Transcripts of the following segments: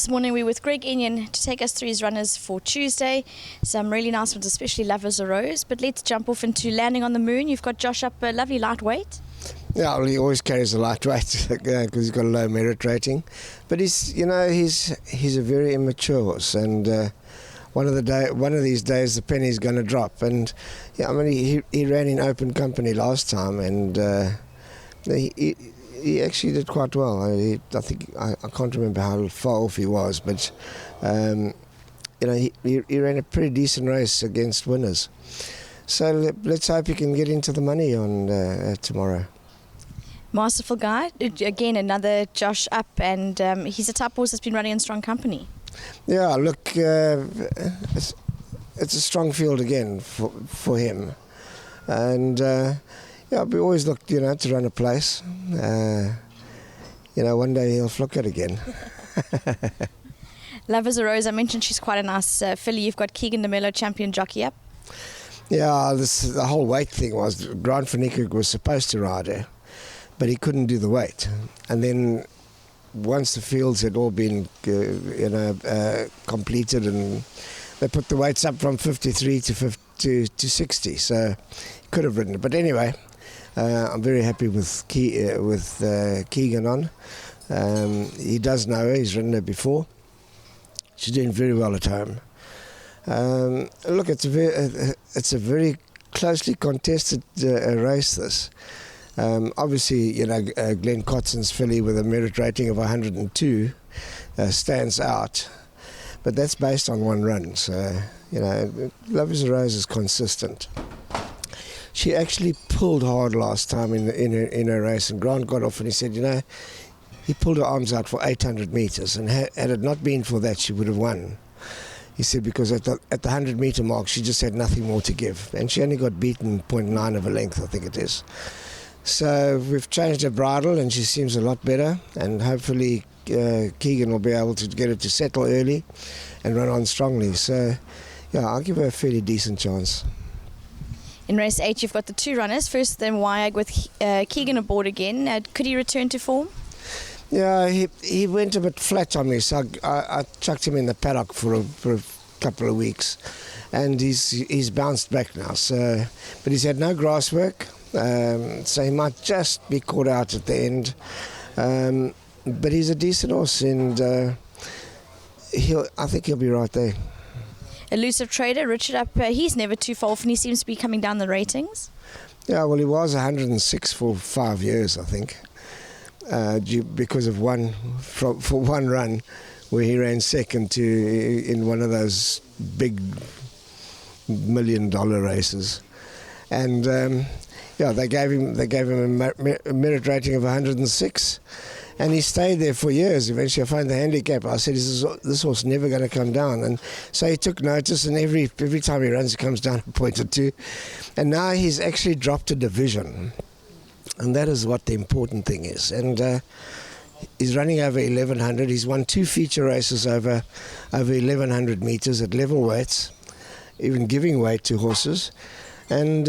This morning we're with Greg ENNION to take us through his runners for Tuesday. Some really nice ones, especially Love as a Rose. But let's jump off into Landing on the Moon. You've got Josh up a lovely lightweight. Yeah, well, he always carries a lightweight because he's got a low merit rating. But he's a very immature horse, and one of these days the penny's going to drop. And yeah, I mean he ran in open company last time, and he actually did quite well. I can't remember how far off he was, but he ran a pretty decent race against winners. So let's hope he can get into the money on tomorrow. Masterful guy. Again, another Josh up, and he's a type horse that's been running in strong company. Yeah, look, it's a strong field again for him, and yeah, we always look, to run a place. One day he'll flock it again. Love as a Rose, I mentioned she's quite a nice filly. You've got Keegan DeMello, champion jockey up. Yeah, the whole weight thing was Grant van Niekerk was supposed to ride her, but he couldn't do the weight. And then once the fields had all been completed, and they put the weights up from 53 to 60, so he could have ridden it. But anyway, I'm very happy with Keegan on. He does know her. He's ridden her before. She's doing very well at home. Look, it's a very closely contested race, this. Obviously, Glenn Cotson's filly with a merit rating of 102 stands out, but that's based on one run. So, Love as a Rose is consistent. She actually pulled hard last time in her race, and Grant got off and he said, he pulled her arms out for 800 metres, and had it not been for that, she would have won. He said because at the 100-metre mark, she just had nothing more to give, and she only got beaten 0.9 of a length, I think it is. So we've changed her bridle, and she seems a lot better, and hopefully Keegan will be able to get her to settle early and run on strongly. So, yeah, I'll give her a fairly decent chance. In race 8, you've got the two runners. First, then Wyag with Keegan aboard again. Could he return to form? Yeah, he went a bit flat on me, so I chucked him in the paddock for a couple of weeks, and he's bounced back now. So, but he's had no grass work, so he might just be caught out at the end. But he's a decent horse, and I think he'll be right there. Elusive Trader, Richard up. He's never too far off, and he seems to be coming down the ratings. Yeah, well, he was 106 for 5 years, I think. Because of for one run where he ran second in one of those big $1 million races, and yeah, they gave him a merit rating of 106, and he stayed there for years. Eventually, I found the handicap. I said, "This horse never going to come down," and so he took notice. And every time he runs, he comes down a point or two, and now he's actually dropped a division. And that is what the important thing is. And he's running over 1,100. He's won 2 feature races over 1,100 metres at level weights, even giving weight to horses. And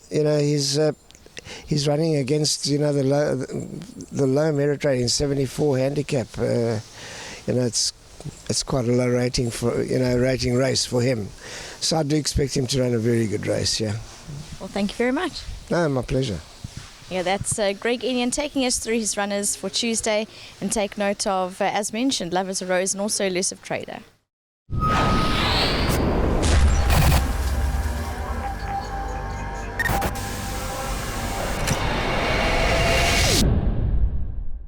he's running against the low merit rating 74 handicap. It's quite a low rating rating race for him. So I do expect him to run a very good race. Yeah. Well, thank you very much. No, my pleasure. Yeah, that's Greg ENNION taking us through his runners for Tuesday, and take note of, as mentioned, Love as a Rose and also Elusive Trader.